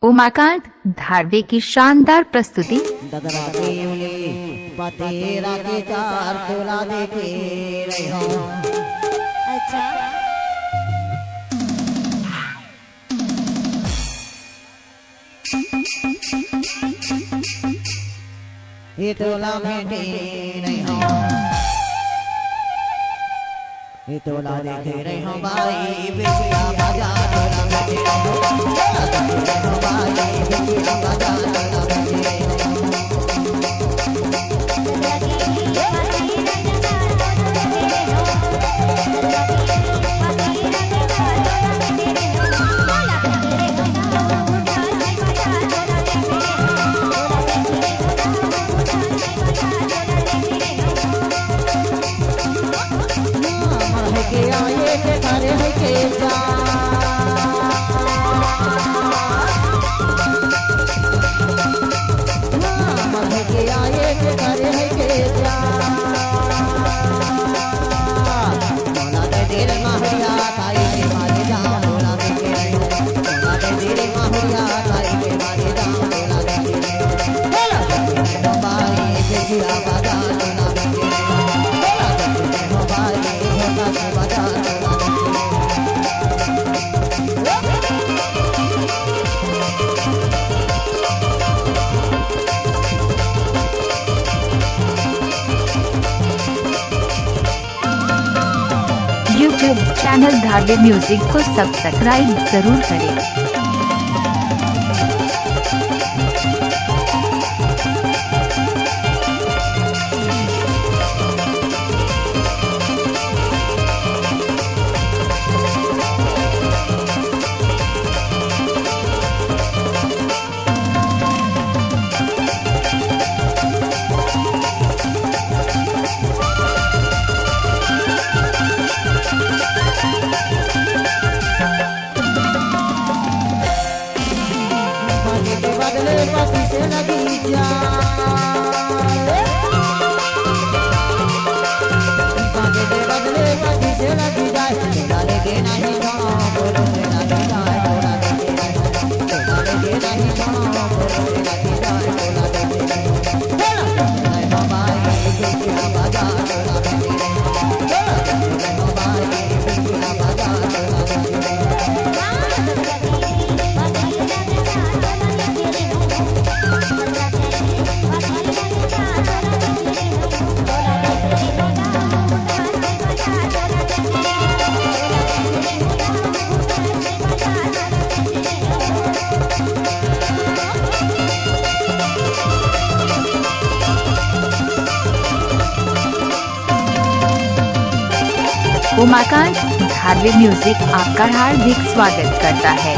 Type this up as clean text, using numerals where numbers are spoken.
उमाकांत धारवे की शानदार प्रस्तुति। अच्छा ये तोला भेटे नहीं हो, ये तोला देखे नहीं हो भाई बिटिया बाजा तोला भेटे नहीं हो भाई बिटिया बाजा तोला भेटे नहीं हो। के आए के घरे है के जा मर के आए के घरे है के जा मोला दे दिल माहरिया ताई के मारे जा मोला दे के मोला दे दिल माहरिया ताई के मारे जा मोला दे मोला दे बाई के जिया बाजा मोला दे मोला दे बाई होता के बाजा यूट्यूब चैनल धारवे म्यूजिक को सब्सक्राइब जरूर करें। बदले पति से लगी जा बदले पति से लगी जाए तोड़ा लेके नहीं जाओ बोलो से लगी जाए तोड़ा लेके नहीं जाओ बोलो से लगी जाए तोड़ा लेके भाई बिटिया बाजा तोड़ा लेके भाई बिटिया बाजा तोड़ा लेके उमाकांत धारवे म्यूजिक आपका हार्दिक स्वागत करता है।